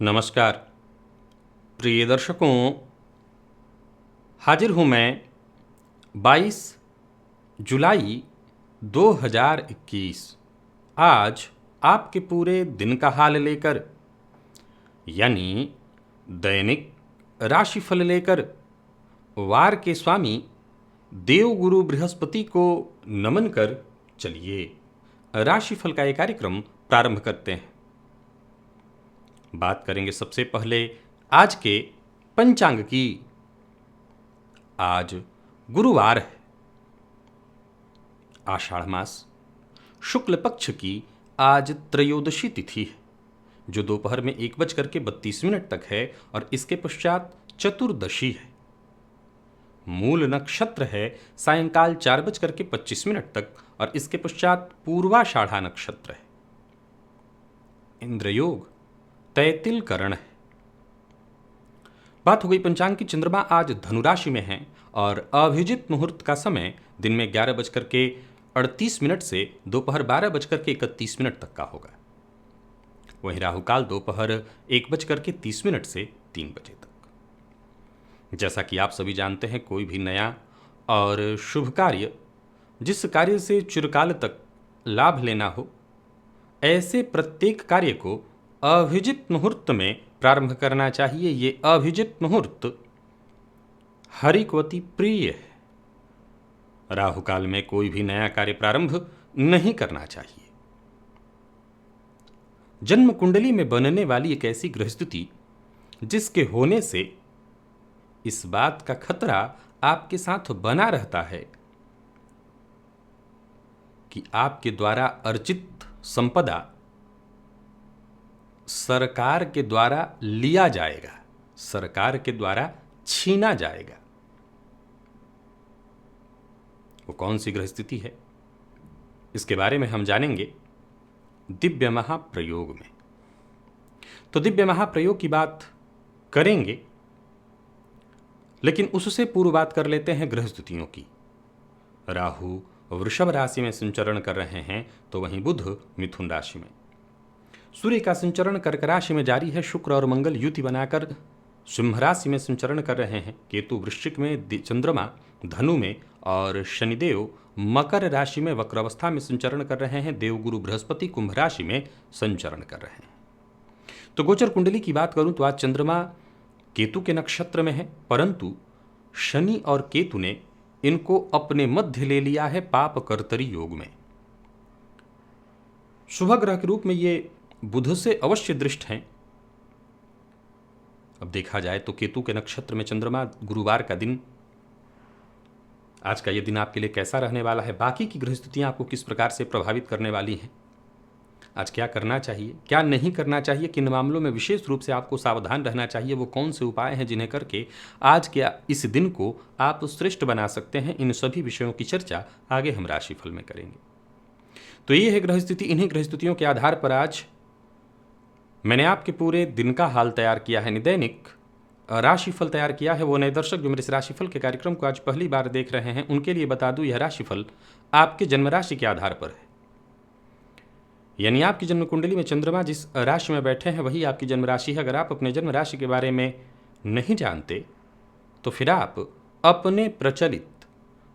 नमस्कार प्रिय दर्शकों, हाजिर हूँ मैं 22 जुलाई 2021 आज आपके पूरे दिन का हाल लेकर, यानी दैनिक राशिफल लेकर वार के स्वामी देवगुरु बृहस्पति को नमन कर चलिए राशिफल का ये कार्यक्रम प्रारंभ करते हैं। बात करेंगे सबसे पहले आज के पंचांग की। आज गुरुवार है, आषाढ़ मास शुक्ल पक्ष की आज त्रयोदशी तिथि है, जो दोपहर में 1:32 तक है और इसके पश्चात चतुर्दशी है। मूल नक्षत्र है सायंकाल 4:25 तक और इसके पश्चात पूर्वाषाढ़ा नक्षत्र है। इंद्रयोग तैतिल करण है। बात हो गई पंचांग की। चंद्रमा आज धनुराशि में है और अभिजित मुहूर्त का समय दिन में 11:38 से दोपहर 12:31 तक का होगा। वहीं राहुकाल दोपहर 1:30 से 3 बजे तक। जैसा कि आप सभी जानते हैं, कोई भी नया और शुभ कार्य, जिस कार्य से चिरकाल तक लाभ लेना हो, ऐसे प्रत्येक कार्य को अभिजित मुहूर्त में प्रारंभ करना चाहिए। ये अभिजित मुहूर्त हरिकवती प्रिय है। राहुकाल में कोई भी नया कार्य प्रारंभ नहीं करना चाहिए। जन्म कुंडली में बनने वाली एक ऐसी ग्रहस्थिति जिसके होने से इस बात का खतरा आपके साथ बना रहता है कि आपके द्वारा अर्जित संपदा सरकार के द्वारा लिया जाएगा, सरकार के द्वारा छीना जाएगा। वो कौन सी ग्रहस्थिति है, इसके बारे में हम जानेंगे दिव्य महाप्रयोग में। तो दिव्य महाप्रयोग की बात करेंगे, लेकिन उससे पूर्व बात कर लेते हैं ग्रहस्थितियों की। राहु वृषभ राशि में संचरण कर रहे हैं, तो वहीं बुध मिथुन राशि में। सूर्य का संचरण कर्क राशि में जारी है। शुक्र और मंगल युति बनाकर सिंह राशि में संचरण कर रहे हैं। केतु वृश्चिक में, चंद्रमा धनु में और शनिदेव मकर राशि में वक्रावस्था में संचरण कर रहे हैं। देवगुरु बृहस्पति कुंभ राशि में संचरण कर रहे हैं। तो गोचर कुंडली की बात करूं तो आज चंद्रमा केतु के नक्षत्र में है, परंतु शनि और केतु ने इनको अपने मध्य ले लिया है पाप कर्तरी योग में। शुभ ग्रह के रूप में ये बुध से अवश्य दृष्ट हैं। अब देखा जाए तो केतु के नक्षत्र में चंद्रमा, गुरुवार का दिन, आज का ये दिन आपके लिए कैसा रहने वाला है, बाकी की ग्रहस्थितियां आपको किस प्रकार से प्रभावित करने वाली हैं, आज क्या करना चाहिए, क्या नहीं करना चाहिए, किन मामलों में विशेष रूप से आपको सावधान रहना चाहिए, वो कौन से उपाय हैं जिन्हें करके आज के इस दिन को आप श्रेष्ठ बना सकते हैं, इन सभी विषयों की चर्चा आगे हम राशिफल में करेंगे। तो ये है ग्रहस्थिति। इन्हीं ग्रहस्थितियों के आधार पर आज मैंने आपके पूरे दिन का हाल तैयार किया है, दैनिक राशिफल तैयार किया है। वो नए दर्शक जो मेरे इस राशिफल के कार्यक्रम को आज पहली बार देख रहे हैं, उनके लिए बता दूं, यह राशिफल आपके जन्म राशि के आधार पर है। यानी आपकी जन्म कुंडली में चंद्रमा जिस राशि में बैठे हैं वही आपकी जन्म राशि है। अगर आप अपने जन्म राशि के बारे में नहीं जानते तो फिर आप अपने प्रचलित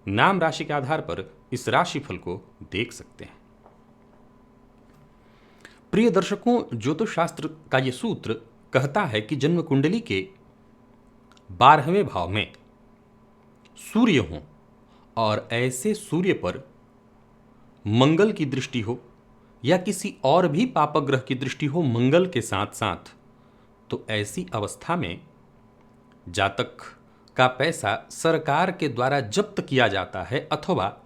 नाम राशि के आधार पर इस राशिफल को देख सकते हैं। प्रिय दर्शकों, ज्योतिष शास्त्र का यह सूत्र कहता है कि जन्म कुंडली के 12वें भाव में सूर्य हो और ऐसे सूर्य पर मंगल की दृष्टि हो या किसी और भी पापग्रह की दृष्टि हो मंगल के साथ साथ, तो ऐसी अवस्था में जातक का पैसा सरकार के द्वारा जब्त किया जाता है अथवा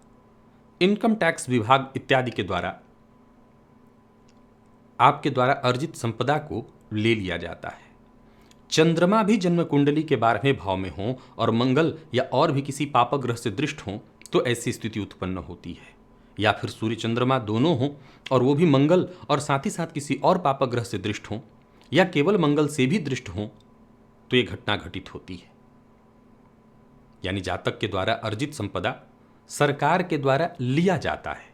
इनकम टैक्स विभाग इत्यादि के द्वारा आपके द्वारा अर्जित संपदा को ले लिया जाता है। चंद्रमा भी जन्म कुंडली के 12वें भाव में हो और मंगल या और भी किसी पापग्रह से दृष्ट हो तो ऐसी स्थिति उत्पन्न होती है। या फिर सूर्य चंद्रमा दोनों हों और वो भी मंगल और साथ ही साथ किसी और पापग्रह से दृष्ट हों या केवल मंगल से भी दृष्ट हों, तो ये घटना घटित होती है। यानी जातक के द्वारा अर्जित संपदा सरकार के द्वारा लिया जाता है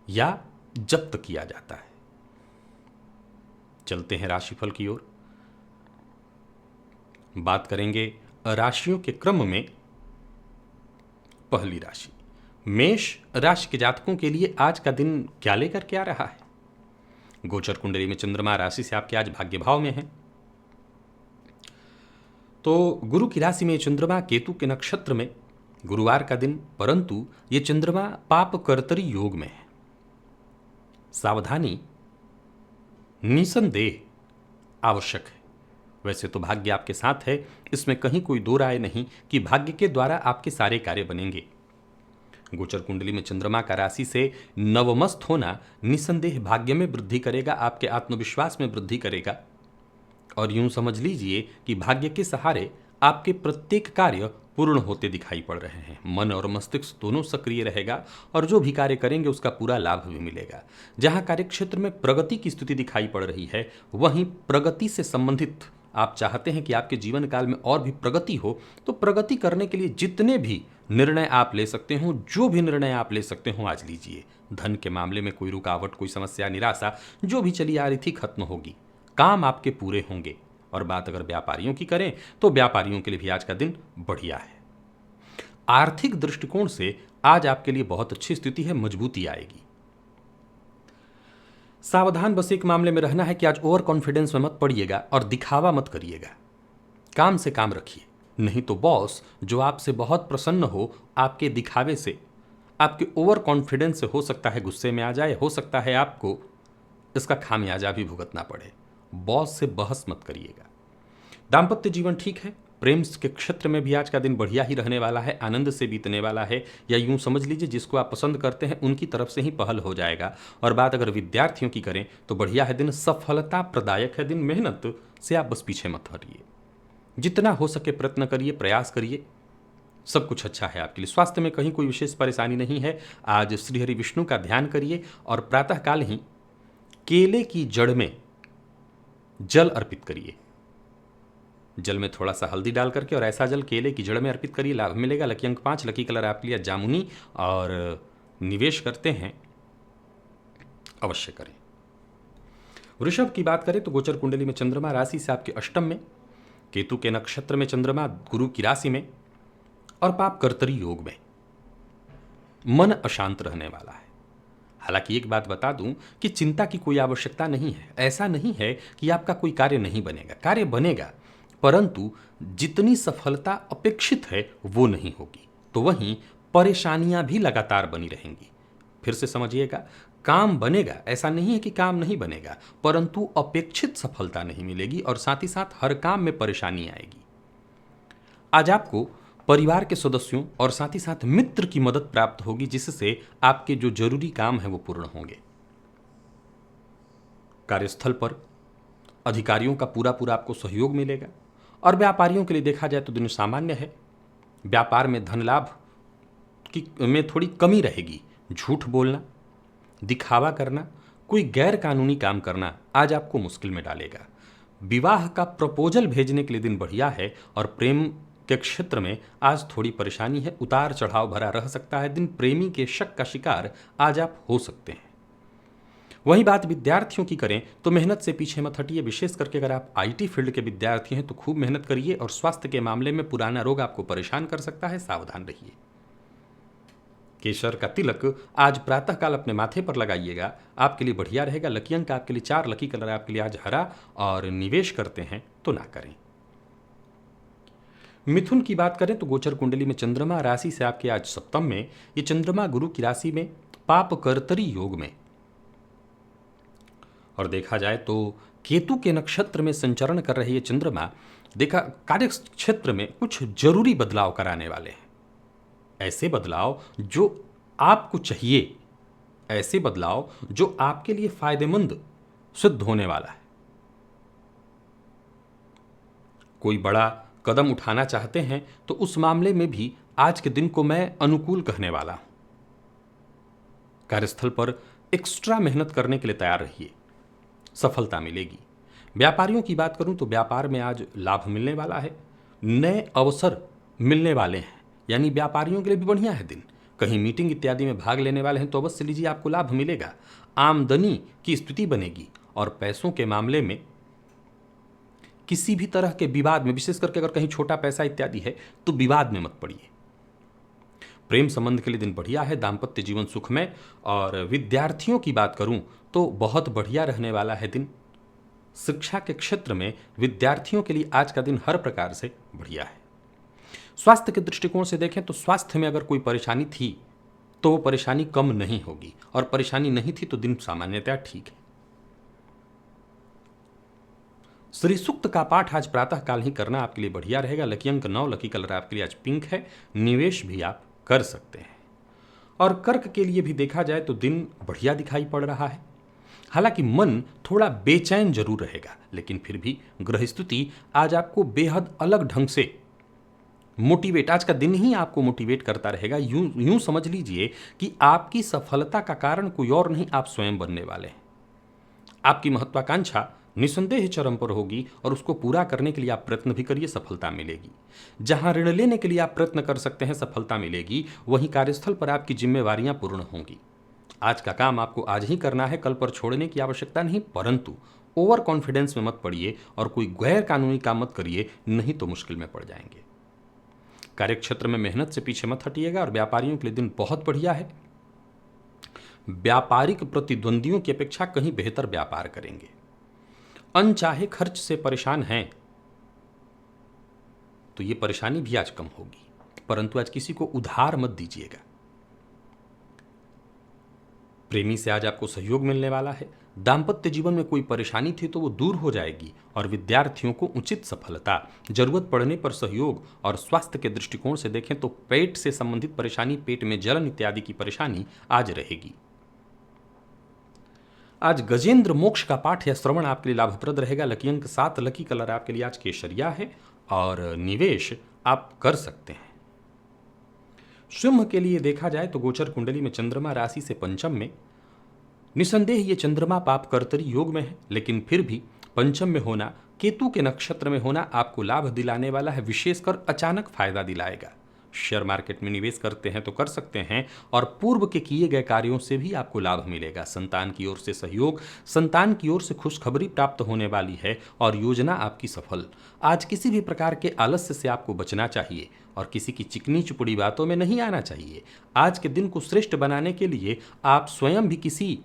या जब्त किया जाता है। चलते हैं राशिफल की ओर। बात करेंगे राशियों के क्रम में पहली राशि मेष राशि के जातकों के लिए आज का दिन क्या लेकर के आ रहा है। गोचर कुंडली में चंद्रमा राशि से आपके आज भाग्य भाव में है, तो गुरु की राशि में चंद्रमा केतु के नक्षत्र में गुरुवार का दिन, परंतु ये चंद्रमा पाप कर्तरी योग में है। सावधानी निसंदेह आवश्यक है। वैसे तो भाग्य आपके साथ है, इसमें कहीं कोई दो राय नहीं कि भाग्य के द्वारा आपके सारे कार्य बनेंगे। गोचर कुंडली में चंद्रमा का राशि से नवमस्थ होना निसंदेह भाग्य में वृद्धि करेगा, आपके आत्मविश्वास में वृद्धि करेगा, और यूं समझ लीजिए कि भाग्य के सहारे आपके प्रत्येक कार्य पूर्ण होते दिखाई पड़ रहे हैं। मन और मस्तिष्क दोनों सक्रिय रहेगा और जो भी कार्य करेंगे उसका पूरा लाभ भी मिलेगा। जहां कार्यक्षेत्र में प्रगति की स्थिति दिखाई पड़ रही है, वहीं प्रगति से संबंधित आप चाहते हैं कि आपके जीवन काल में और भी प्रगति हो, तो प्रगति करने के लिए जितने भी निर्णय आप ले सकते हो, जो भी निर्णय आप ले सकते हो, आज लीजिए। धन के मामले में कोई रुकावट, कोई समस्या, निराशा जो भी चली आ रही थी खत्म होगी, काम आपके पूरे होंगे। और बात अगर व्यापारियों की करें तो व्यापारियों के लिए भी आज का दिन बढ़िया है। आर्थिक दृष्टिकोण से आज आपके लिए बहुत अच्छी स्थिति है, मजबूती आएगी। सावधान बस एक मामले में रहना है कि आज ओवर कॉन्फिडेंस में मत पड़िएगा और दिखावा मत करिएगा। काम से काम रखिए, नहीं तो बॉस जो आपसे बहुत प्रसन्न हो, आपके दिखावे से, आपके ओवर कॉन्फिडेंस से हो सकता है गुस्से में आ जाए, हो सकता है आपको इसका खामियाजा भी भुगतना पड़े। बॉस से बहस मत करिएगा। दाम्पत्य जीवन ठीक है, प्रेम के क्षेत्र में भी आज का दिन बढ़िया ही रहने वाला है, आनंद से बीतने वाला है, या यूं समझ लीजिए जिसको आप पसंद करते हैं उनकी तरफ से ही पहल हो जाएगा। और बात अगर विद्यार्थियों की करें तो बढ़िया है दिन, सफलता प्रदायक है दिन। मेहनत से आप बस पीछे मत हटिए, जितना हो सके प्रयत्न करिए, प्रयास करिए, सब कुछ अच्छा है आपके लिए। स्वास्थ्य में कहीं कोई विशेष परेशानी नहीं है। आज श्रीहरि विष्णु का ध्यान करिए और प्रातःकाल ही केले की जड़ में जल अर्पित करिए। जल में थोड़ा सा हल्दी डाल करके और ऐसा जल केले की जड़ में अर्पित करिए, लाभ मिलेगा। लकी अंक 5, लकी कलर आपके लिए जामुनी, और निवेश करते हैं अवश्य करें। वृषभ की बात करें तो गोचर कुंडली में चंद्रमा राशि से आपके अष्टम में, केतु के नक्षत्र में चंद्रमा गुरु की राशि में और पाप कर्तरी योग में। मन अशांत रहने वाला है। हालांकि एक बात बता दूं कि चिंता की कोई आवश्यकता नहीं है। ऐसा नहीं है कि आपका कोई कार्य नहीं बनेगा, कार्य बनेगा, परंतु जितनी सफलता अपेक्षित है वो नहीं होगी। तो वहीं परेशानियां भी लगातार बनी रहेंगी। फिर से समझिएगा, काम बनेगा, ऐसा नहीं है कि काम नहीं बनेगा, परंतु अपेक्षित सफलता नहीं मिलेगी और साथ ही साथ हर काम में परेशानी आएगी। आज आपको परिवार के सदस्यों और साथ ही साथ मित्र की मदद प्राप्त होगी, जिससे आपके जो जरूरी काम है वो पूर्ण होंगे। कार्यस्थल पर अधिकारियों का पूरा पूरा आपको सहयोग मिलेगा। और व्यापारियों के लिए देखा जाए तो दिन सामान्य है। व्यापार में धन लाभ की में थोड़ी कमी रहेगी। झूठ बोलना, दिखावा करना, कोई गैर कानूनी काम करना आज आपको मुश्किल में डालेगा। विवाह का प्रपोजल भेजने के लिए दिन बढ़िया है और प्रेम के क्षेत्र में आज थोड़ी परेशानी है, उतार चढ़ाव भरा रह सकता है दिन। प्रेमी के शक का शिकार आज आप हो सकते हैं। वही बात विद्यार्थियों की करें तो मेहनत से पीछे मत हटिए। विशेष करके अगर आप आईटी फील्ड के विद्यार्थी हैं तो खूब मेहनत करिए। और स्वास्थ्य के मामले में पुराना रोग आपको परेशान कर सकता है, सावधान रहिए। केसर का तिलक आज प्रातःकाल अपने माथे पर लगाइएगा, आपके लिए बढ़िया रहेगा। लकी अंक आपके लिए 4, लकी कलर आपके लिए आज हरा, और निवेश करते हैं तो ना करें। मिथुन की बात करें तो गोचर कुंडली में चंद्रमा राशि से आपके आज सप्तम में, ये चंद्रमा गुरु की राशि में पाप कर्तरी योग में, और देखा जाए तो केतु के नक्षत्र में संचरण कर रहे ये चंद्रमा देखा कार्य क्षेत्र में कुछ जरूरी बदलाव कराने वाले हैं। ऐसे बदलाव जो आपको चाहिए, ऐसे बदलाव जो आपके लिए फायदेमंद सिद्ध होने वाला है। कोई बड़ा कदम उठाना चाहते हैं तो उस मामले में भी आज के दिन को मैं अनुकूल कहने वाला हूं। कार्यस्थल पर एक्स्ट्रा मेहनत करने के लिए तैयार रहिए, सफलता मिलेगी। व्यापारियों की बात करूं तो व्यापार में आज लाभ मिलने वाला है, नए अवसर मिलने वाले हैं, यानी व्यापारियों के लिए भी बढ़िया है दिन। कहीं मीटिंग इत्यादि में भाग लेने वाले हैं तो अवश्य लीजिए, आपको लाभ मिलेगा। आमदनी की स्थिति बनेगी और पैसों के मामले में किसी भी तरह के विवाद में, विशेष करके अगर कहीं छोटा पैसा इत्यादि है तो विवाद में मत पड़िए। प्रेम संबंध के लिए दिन बढ़िया है, दाम्पत्य जीवन सुखमय। और विद्यार्थियों की बात करूं तो बहुत बढ़िया रहने वाला है दिन। शिक्षा के क्षेत्र में विद्यार्थियों के लिए आज का दिन हर प्रकार से बढ़िया है। स्वास्थ्य के दृष्टिकोण से देखें तो स्वास्थ्य में अगर कोई परेशानी थी तो वो परेशानी कम नहीं होगी, और परेशानी नहीं थी तो दिन सामान्यतः ठीक है। श्री सूक्त का पाठ आज प्रातः काल ही करना आपके लिए बढ़िया रहेगा। लकी अंक 9, लकी कलर आपके लिए आज पिंक है। निवेश भी आप कर सकते हैं। और कर्क के लिए भी देखा जाए तो दिन बढ़िया दिखाई पड़ रहा है। हालांकि मन थोड़ा बेचैन जरूर रहेगा, लेकिन फिर भी ग्रह स्थिति आज आपको बेहद अलग ढंग से मोटिवेट, आज का दिन ही आपको मोटिवेट करता रहेगा। यूं समझ लीजिए कि आपकी सफलता का कारण कोई और नहीं, आप स्वयं बनने वाले हैं। आपकी महत्वाकांक्षा निसंदेह चरम पर होगी और उसको पूरा करने के लिए आप प्रयत्न भी करिए, सफलता मिलेगी। जहां ऋण लेने के लिए आप प्रयत्न कर सकते हैं, सफलता मिलेगी, वहीं कार्यस्थल पर आपकी जिम्मेवारियां पूर्ण होंगी। आज का काम आपको आज ही करना है, कल पर छोड़ने की आवश्यकता नहीं, परंतु ओवर कॉन्फिडेंस में मत पड़िए और कोई गैर कानूनी काम मत करिए, नहीं तो मुश्किल में पड़ जाएंगे। कार्यक्षेत्र में मेहनत से पीछे मत हटिएगा। और व्यापारियों के लिए दिन बहुत बढ़िया है। व्यापारिक प्रतिद्वंदियों की अपेक्षा कहीं बेहतर व्यापार करेंगे। अनचाहे खर्च से परेशान हैं तो ये परेशानी भी आज कम होगी, परंतु आज किसी को उधार मत दीजिएगा। प्रेमी से आज आपको सहयोग मिलने वाला है। दाम्पत्य जीवन में कोई परेशानी थी तो वो दूर हो जाएगी। और विद्यार्थियों को उचित सफलता, जरूरत पड़ने पर सहयोग। और स्वास्थ्य के दृष्टिकोण से देखें तो पेट से संबंधित परेशानी, पेट में जलन इत्यादि की परेशानी आज रहेगी। आज गजेंद्र मोक्ष का पाठ या श्रवण आपके लिए लाभप्रद रहेगा। लकी अंक 7, लकी कलर आपके लिए आज केसरिया है और निवेश आप कर सकते हैं। सिंह के लिए देखा जाए तो गोचर कुंडली में चंद्रमा राशि से पंचम में, निसंदेह ये चंद्रमा पाप कर्तरी योग में है, लेकिन फिर भी पंचम में होना, केतु के नक्षत्र में होना आपको लाभ दिलाने वाला है, विशेषकर अचानक फायदा दिलाएगा। शेयर मार्केट में निवेश करते हैं तो कर सकते हैं और पूर्व के किए गए कार्यों से भी आपको लाभ मिलेगा। संतान की ओर से सहयोग, संतान की ओर से खुशखबरी प्राप्त होने वाली है और योजना आपकी सफल। आज किसी भी प्रकार के आलस्य से आपको बचना चाहिए और किसी की चिकनी चुपड़ी बातों में नहीं आना चाहिए। आज के दिन को श्रेष्ठ बनाने के लिए आप स्वयं भी किसी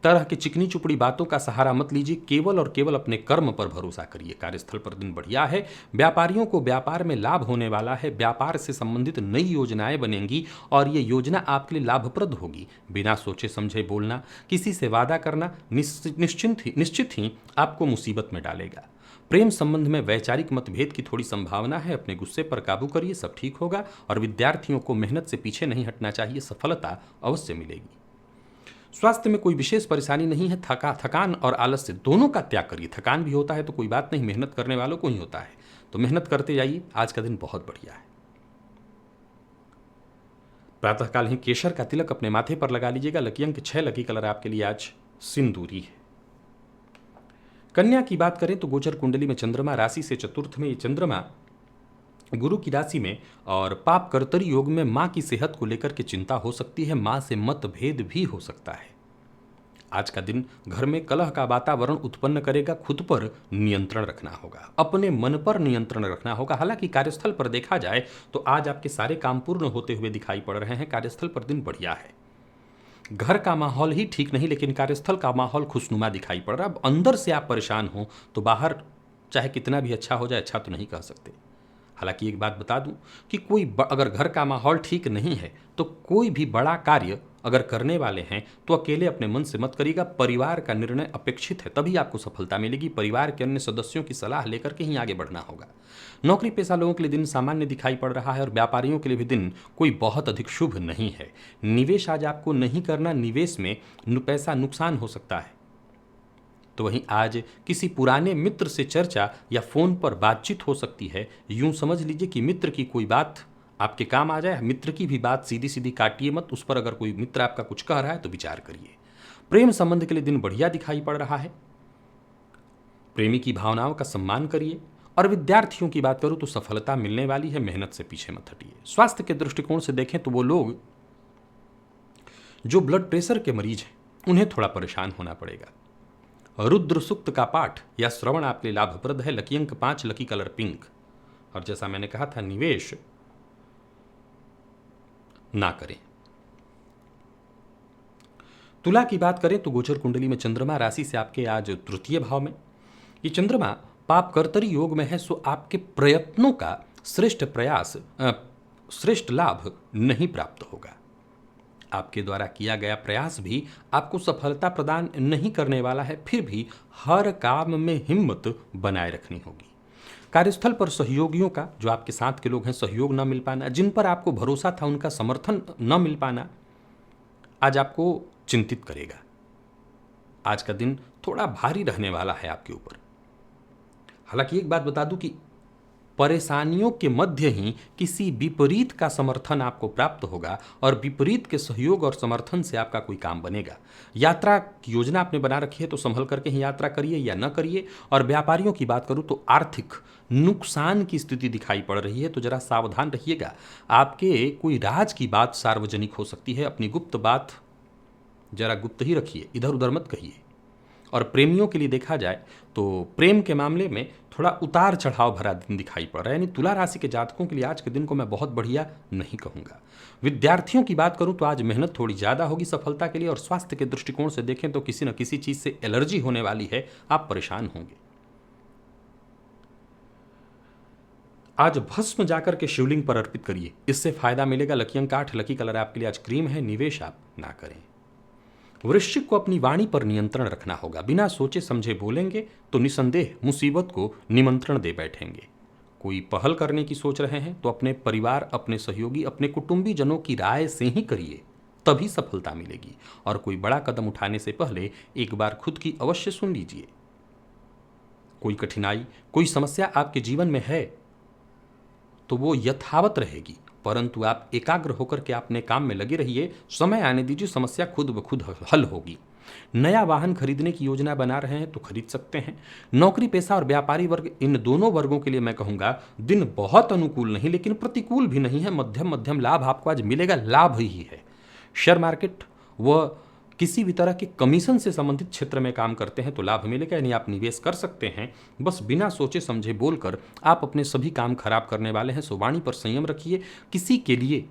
तरह की चिकनी चुपड़ी बातों का सहारा मत लीजिए, केवल और केवल अपने कर्म पर भरोसा करिए। कार्यस्थल पर दिन बढ़िया है। व्यापारियों को व्यापार में लाभ होने वाला है। व्यापार से संबंधित नई योजनाएं बनेंगी और ये योजना आपके लिए लाभप्रद होगी। बिना सोचे समझे बोलना, किसी से वादा करना निश्चित ही आपको मुसीबत में डालेगा। प्रेम संबंध में वैचारिक मतभेद की थोड़ी संभावना है, अपने गुस्से पर काबू करिए, सब ठीक होगा। और विद्यार्थियों को मेहनत से पीछे नहीं हटना चाहिए, सफलता अवश्य मिलेगी। स्वास्थ्य में कोई विशेष परेशानी नहीं है। थकान और आलस्य दोनों का त्याग करिए। थकान भी होता है तो कोई बात नहीं, मेहनत करने वालों को ही होता है, तो मेहनत करते जाइए। आज का दिन बहुत बढ़िया है। प्रातःकाल ही केशर का तिलक अपने माथे पर लगा लीजिएगा। लकी अंक 6, लकी कलर आपके लिए आज सिंदूरी है। कन्या की बात करें तो गोचर कुंडली में चंद्रमा राशि से चतुर्थ में, ये चंद्रमा गुरु की राशि में और पाप कर्तरी योग में मां की सेहत को लेकर के चिंता हो सकती है। मां से मतभेद भी हो सकता है। आज का दिन घर में कलह का वातावरण उत्पन्न करेगा। खुद पर नियंत्रण रखना होगा, अपने मन पर नियंत्रण रखना होगा। हालांकि कार्यस्थल पर देखा जाए तो आज आपके सारे काम पूर्ण होते हुए दिखाई पड़ रहे हैं। कार्यस्थल पर दिन बढ़िया है। घर का माहौल ही ठीक नहीं, लेकिन कार्यस्थल का माहौल खुशनुमा दिखाई पड़ रहा है। अब अंदर से आप परेशान हो तो बाहर चाहे कितना भी अच्छा हो जाए, अच्छा तो नहीं कह सकते। हालांकि एक बात बता दूं कि अगर घर का माहौल ठीक नहीं है तो कोई भी बड़ा कार्य अगर करने वाले हैं तो अकेले अपने मन से मत करिएगा। परिवार का निर्णय अपेक्षित है, तभी आपको सफलता मिलेगी। परिवार के अन्य सदस्यों की सलाह लेकर के ही आगे बढ़ना होगा। नौकरी पेशा लोगों के लिए दिन सामान्य दिखाई पड़ रहा है और व्यापारियों के लिए भी दिन कोई बहुत अधिक शुभ नहीं है। निवेश आज आपको नहीं करना, निवेश में पैसा नुकसान हो सकता है। तो वहीं आज किसी पुराने मित्र से चर्चा या फोन पर बातचीत हो सकती है। यूं समझ लीजिए कि मित्र की कोई बात आपके काम आ जाए। मित्र की भी बात सीधी सीधी काटिए मत, उस पर अगर कोई मित्र आपका कुछ कह रहा है तो विचार करिए। प्रेम संबंध के लिए दिन बढ़िया दिखाई पड़ रहा है। प्रेमी की भावनाओं का सम्मान करिए। और विद्यार्थियों की बात करूं तो सफलता मिलने वाली है, मेहनत से पीछे मत हटिए। स्वास्थ्य के दृष्टिकोण से देखें तो वो लोग जो ब्लड प्रेशर के मरीज हैं उन्हें थोड़ा परेशान होना पड़ेगा। रुद्र सूक्त का पाठ या श्रवण आपके लिए लाभप्रद है। लकी अंक 5, लकी कलर पिंक। और जैसा मैंने कहा था, निवेश ना करें। तुला की बात करें तो गोचर कुंडली में चंद्रमा राशि से आपके आज तृतीय भाव में। ये चंद्रमा पाप कर्तरी योग में है, सो आपके प्रयत्नों का श्रेष्ठ लाभ नहीं प्राप्त होगा। आपके द्वारा किया गया प्रयास भी आपको सफलता प्रदान नहीं करने वाला है, फिर भी हर काम में हिम्मत बनाए रखनी होगी। कार्यस्थल पर सहयोगियों का, जो आपके साथ के लोग हैं, सहयोग न मिल पाना, जिन पर आपको भरोसा था उनका समर्थन न मिल पाना, आज आपको चिंतित करेगा। आज का दिन थोड़ा भारी रहने वाला है आपके ऊपर। हालांकि एक बात बता दूं कि परेशानियों के मध्य ही किसी विपरीत का समर्थन आपको प्राप्त होगा और विपरीत के सहयोग और समर्थन से आपका कोई काम बनेगा। यात्रा की योजना आपने बना रखी है तो संभल करके ही यात्रा करिए या न करिए। और व्यापारियों की बात करूं तो आर्थिक नुकसान की स्थिति दिखाई पड़ रही है, तो जरा सावधान रहिएगा। आपके कोई राज की बात सार्वजनिक हो सकती है, अपनी गुप्त बात जरा गुप्त ही रखिए, इधर उधर मत कहिए। और प्रेमियों के लिए देखा जाए तो प्रेम के मामले में थोड़ा उतार चढ़ाव भरा दिन दिखाई पड़ रहा है। यानी तुला राशि के जातकों के लिए आज के दिन को मैं बहुत बढ़िया नहीं कहूँगा। विद्यार्थियों की बात करूँ तो आज मेहनत थोड़ी ज़्यादा होगी सफलता के लिए। और स्वास्थ्य के दृष्टिकोण से देखें तो किसी न किसी चीज़ से एलर्जी होने वाली है, आप परेशान होंगे। आज भस्म जाकर के शिवलिंग पर अर्पित करिए, इससे फायदा मिलेगा। लकी अंक 8, लकी कलर आपके लिए आज क्रीम है। निवेश आप ना करें। वृश्चिक को अपनी वाणी पर नियंत्रण रखना होगा। बिना सोचे समझे बोलेंगे तो निसंदेह मुसीबत को निमंत्रण दे बैठेंगे। कोई पहल करने की सोच रहे हैं तो अपने परिवार, अपने सहयोगी, अपने कुटुंबी जनों की राय से ही करिए, तभी सफलता मिलेगी। और कोई बड़ा कदम उठाने से पहले एक बार खुद की अवश्य सुन लीजिए। कोई कठिनाई, कोई समस्या आपके जीवन में है तो वो यथावत रहेगी, परंतु आप एकाग्र होकर के अपने काम में लगे रहिए। समय आने दीजिए, समस्या खुद ब खुद हल होगी। नया वाहन खरीदने की योजना बना रहे हैं तो खरीद सकते हैं। नौकरी पेशा और व्यापारी वर्ग, इन दोनों वर्गों के लिए मैं कहूँगा दिन बहुत अनुकूल नहीं लेकिन प्रतिकूल भी नहीं है। मध्यम मध्यम लाभ आपको आज मिलेगा, लाभ ही है। शेयर मार्केट व किसी भी तरह के कमीशन से संबंधित क्षेत्र में काम करते हैं तो लाभ मिलेगा, यानी आप निवेश कर सकते हैं। बस बिना सोचे समझे बोलकर आप अपने सभी काम खराब करने वाले हैं, सो वाणी पर संयम रखिए। किसी के लिए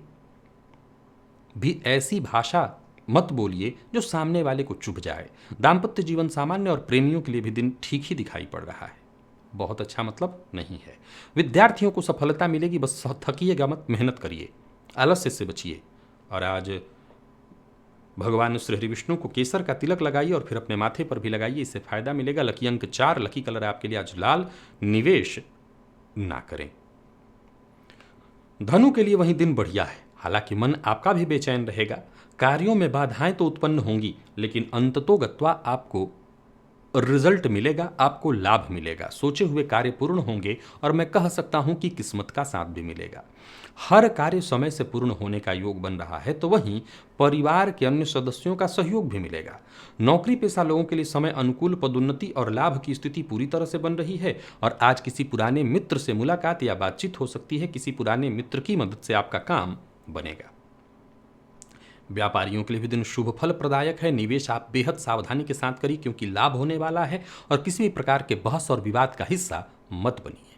भी ऐसी भाषा मत बोलिए जो सामने वाले को चुभ जाए। दाम्पत्य जीवन सामान्य और प्रेमियों के लिए भी दिन ठीक ही दिखाई पड़ रहा है, बहुत अच्छा मतलब नहीं है। विद्यार्थियों को सफलता मिलेगी, बस थकिएगा मत, मेहनत करिए, आलस्य से बचिए। और आज भगवान श्री हरि विष्णु को केसर का तिलक लगाइए और फिर अपने माथे पर भी लगाइए, इससे फायदा मिलेगा। लकी अंक 4, लकी कलर आपके लिए आज लाल। निवेश ना करें। धनु के लिए वही दिन बढ़िया है, हालांकि मन आपका भी बेचैन रहेगा। कार्यों में बाधाएं तो उत्पन्न होंगी लेकिन अंततोगत्वा आपको रिजल्ट मिलेगा, आपको लाभ मिलेगा। सोचे हुए कार्य पूर्ण होंगे और मैं कह सकता हूं कि किस्मत का साथ भी मिलेगा। हर कार्य समय से पूर्ण होने का योग बन रहा है, तो वहीं परिवार के अन्य सदस्यों का सहयोग भी मिलेगा। नौकरी पेशा लोगों के लिए समय अनुकूल, पदोन्नति और लाभ की स्थिति पूरी तरह से बन रही है। और आज किसी पुराने मित्र से मुलाकात या बातचीत हो सकती है, किसी पुराने मित्र की मदद से आपका काम बनेगा। व्यापारियों के लिए भी दिन शुभ फल प्रदायक है। निवेश आप बेहद सावधानी के साथ करिए क्योंकि लाभ होने वाला है। और किसी भी प्रकार के बहस और विवाद का हिस्सा मत बनिए।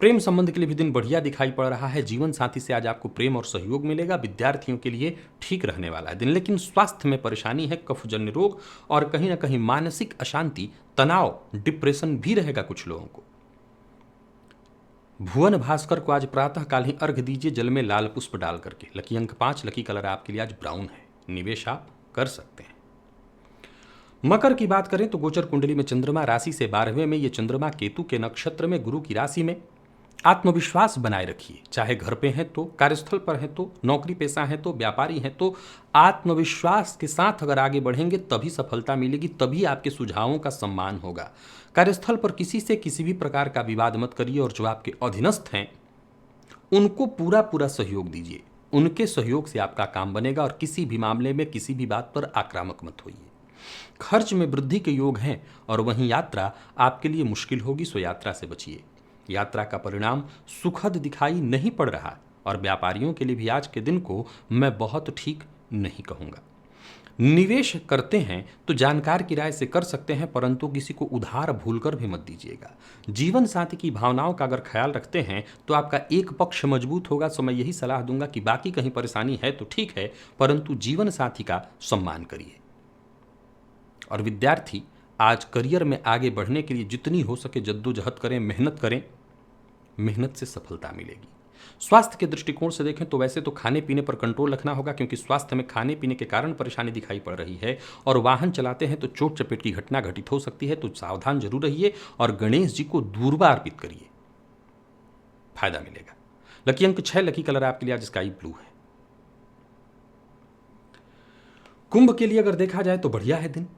प्रेम संबंध के लिए भी दिन बढ़िया दिखाई पड़ रहा है। जीवन साथी से आज आपको प्रेम और सहयोग मिलेगा। विद्यार्थियों के लिए ठीक रहने वाला है दिन, लेकिन स्वास्थ्य में परेशानी है, कफजन्य रोग और कहीं ना कहीं मानसिक अशांति, तनाव, डिप्रेशन भी रहेगा कुछ लोगों को। भुवन भास्कर को आज प्रातः काल ही अर्घ दीजिए, जल में लाल पुष्प डाल करके। लकी अंक 5, लकी कलर आपके लिए आज ब्राउन है। निवेश आप कर सकते हैं। मकर की बात करें तो गोचर कुंडली में चंद्रमा राशि से 12वें में, ये चंद्रमा केतु के नक्षत्र में, गुरु की राशि में। आत्मविश्वास बनाए रखिए, चाहे घर पे हैं तो, कार्यस्थल पर हैं तो, नौकरी पेशा हैं तो, व्यापारी हैं तो। आत्मविश्वास के साथ अगर आगे बढ़ेंगे तभी सफलता मिलेगी, तभी आपके सुझावों का सम्मान होगा। कार्यस्थल पर किसी से किसी भी प्रकार का विवाद मत करिए और जो आपके अधीनस्थ हैं उनको पूरा पूरा सहयोग दीजिए। उनके सहयोग से आपका काम बनेगा और किसी भी मामले में किसी भी बात पर आक्रामक मत होइए। खर्च में वृद्धि के योग हैं और वहीं यात्रा आपके लिए मुश्किल होगी, सो यात्रा से बचिए। यात्रा का परिणाम सुखद दिखाई नहीं पड़ रहा और व्यापारियों के लिए भी आज के दिन को मैं बहुत ठीक नहीं कहूँगा। निवेश करते हैं तो जानकार की राय से कर सकते हैं, परंतु किसी को उधार भूलकर भी मत दीजिएगा। जीवन साथी की भावनाओं का अगर ख्याल रखते हैं तो आपका एक पक्ष मजबूत होगा। तो मैं यही सलाह दूंगा कि बाकी कहीं परेशानी है तो ठीक है, परंतु जीवन साथी का सम्मान करिए। और विद्यार्थी आज करियर में आगे बढ़ने के लिए जितनी हो सके जद्दोजहद करें, मेहनत करें, मेहनत से सफलता मिलेगी। स्वास्थ्य के दृष्टिकोण से देखें तो वैसे तो खाने पीने पर कंट्रोल रखना होगा, क्योंकि स्वास्थ्य में खाने पीने के कारण परेशानी दिखाई पड़ रही है। और वाहन चलाते हैं तो चोट चपेट की घटना घटित हो सकती है, तो सावधान जरूर रहिए और गणेश जी को दूर्वा अर्पित करिए, फायदा मिलेगा। लकी अंक 6, लकी कलर आपके लिए आज स्काई ब्लू है। कुंभ के लिए अगर देखा जाए तो बढ़िया है दिन।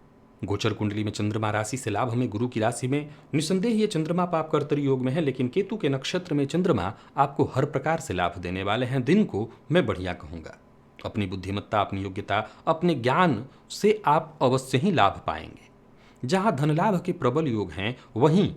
गोचर कुंडली में चंद्रमा राशि से लाभ हमें, गुरु की राशि में निसंदेह ये चंद्रमा पाप कर्तरी योग में है, लेकिन केतु के नक्षत्र में चंद्रमा आपको हर प्रकार से लाभ देने वाले हैं। दिन को मैं बढ़िया कहूंगा। अपनी बुद्धिमत्ता, अपनी योग्यता, अपने ज्ञान से आप अवश्य ही लाभ पाएंगे। जहां धन लाभ के प्रबल योग हैं, वहीं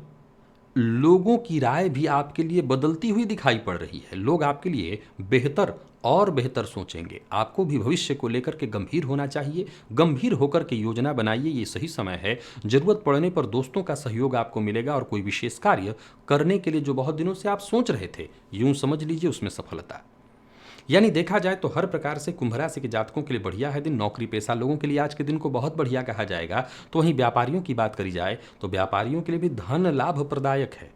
लोगों की राय भी आपके लिए बदलती हुई दिखाई पड़ रही है। लोग आपके लिए बेहतर और बेहतर सोचेंगे। आपको भी भविष्य को लेकर के गंभीर होना चाहिए। गंभीर होकर के योजना बनाइए, ये सही समय है। जरूरत पड़ने पर दोस्तों का सहयोग आपको मिलेगा और कोई विशेष कार्य करने के लिए जो बहुत दिनों से आप सोच रहे थे, यूं समझ लीजिए उसमें सफलता। यानी देखा जाए तो हर प्रकार से कुंभ राशि के जातकों के लिए बढ़िया है दिन। नौकरी पेशा लोगों के लिए आज के दिन को बहुत बढ़िया कहा जाएगा। तो वहीं व्यापारियों की बात करी जाए तो व्यापारियों के लिए भी धन लाभ प्रदायक है।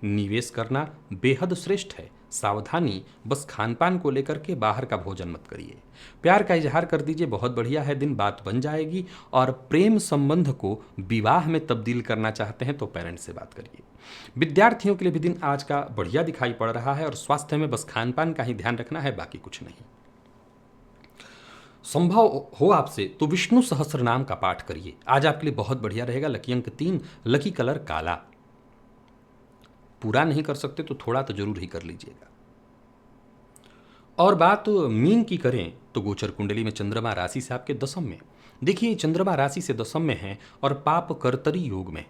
निवेश करना बेहद श्रेष्ठ है। सावधानी बस खान पान को लेकर के बाहर का भोजन मत करिए। प्यार का इजहार कर दीजिए, बहुत बढ़िया है दिन, बात बन जाएगी। और प्रेम संबंध को विवाह में तब्दील करना चाहते हैं तो पेरेंट्स से बात करिए। विद्यार्थियों के लिए भी दिन आज का बढ़िया दिखाई पड़ रहा है और स्वास्थ्य में बस खान पान का ही ध्यान रखना है, बाकी कुछ नहीं। संभव हो आपसे तो विष्णु सहस्त्र नाम का पाठ करिए, आज आपके लिए बहुत बढ़िया रहेगा। लकी अंक 3, लकी कलर काला। पूरा नहीं कर सकते तो थोड़ा तो जरूर ही कर लीजिएगा। और बात मीन की करें तो गोचर कुंडली में चंद्रमा राशि से आपके दशम में। देखिए चंद्रमा राशि से दशम में है और पाप कर्तरी योग में।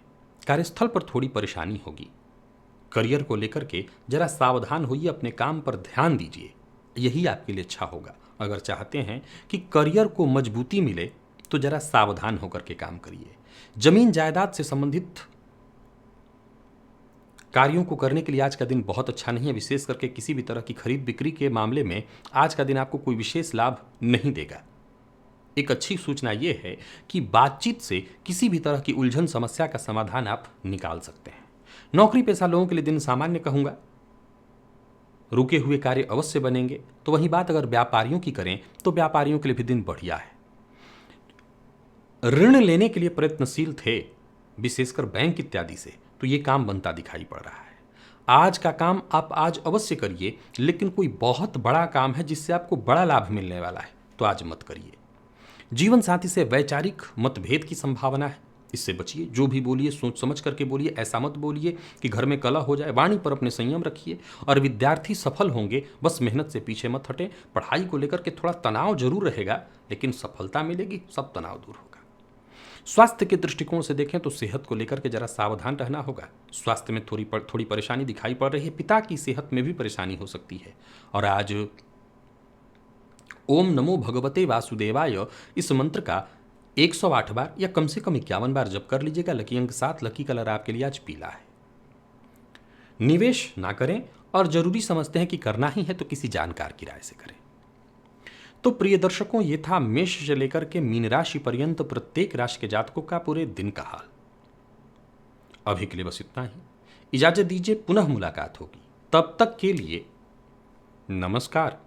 कार्यस्थल पर थोड़ी परेशानी होगी। करियर को लेकर के जरा सावधान होइए, अपने काम पर ध्यान दीजिए, यही आपके लिए अच्छा होगा। अगर चाहते हैं कि करियर को मजबूती मिले तो जरा सावधान होकर के काम करिए। जमीन जायदाद से संबंधित कार्यों को करने के लिए आज का दिन बहुत अच्छा नहीं है। विशेष करके किसी भी तरह की खरीद बिक्री के मामले में आज का दिन आपको कोई विशेष लाभ नहीं देगा। एक अच्छी सूचना यह है कि बातचीत से किसी भी तरह की उलझन समस्या का समाधान आप निकाल सकते हैं। नौकरी पेशा लोगों के लिए दिन सामान्य कहूंगा, रुके हुए कार्य अवश्य बनेंगे। तो वही बात अगर व्यापारियों की करें तो व्यापारियों के लिए भी दिन बढ़िया है। ऋण लेने के लिए प्रयत्नशील थे, विशेषकर बैंक इत्यादि से, तो ये काम बनता दिखाई पड़ रहा है। आज का काम आप आज अवश्य करिए, लेकिन कोई बहुत बड़ा काम है जिससे आपको बड़ा लाभ मिलने वाला है तो आज मत करिए। जीवन साथी से वैचारिक मतभेद की संभावना है, इससे बचिए। जो भी बोलिए सोच समझ करके बोलिए, ऐसा मत बोलिए कि घर में कलह हो जाए। वाणी पर अपने संयम रखिए। और विद्यार्थी सफल होंगे, बस मेहनत से पीछे मत हटें। पढ़ाई को लेकर के थोड़ा तनाव जरूर रहेगा, लेकिन सफलता मिलेगी, सब तनाव दूर होगा। स्वास्थ्य के दृष्टिकोण से देखें तो सेहत को लेकर के जरा सावधान रहना होगा। स्वास्थ्य में थोड़ी परेशानी दिखाई पड़ रही है। पिता की सेहत में भी परेशानी हो सकती है। और आज ओम नमो भगवते वासुदेवाय इस मंत्र का 108 बार या कम से कम 51 बार जप कर लीजिएगा। लकी अंक 7, लकी कलर आपके लिए आज पीला है। निवेश ना करें और जरूरी समझते हैं कि करना ही है तो किसी जानकार की राय से करें। तो प्रिय दर्शकों, ये था मेष से लेकर के मीन राशि पर्यंत प्रत्येक राशि के जातकों का पूरे दिन का हाल। अभी के लिए बस इतना ही। इजाजत दीजिए, पुनः मुलाकात होगी। तब तक के लिए नमस्कार।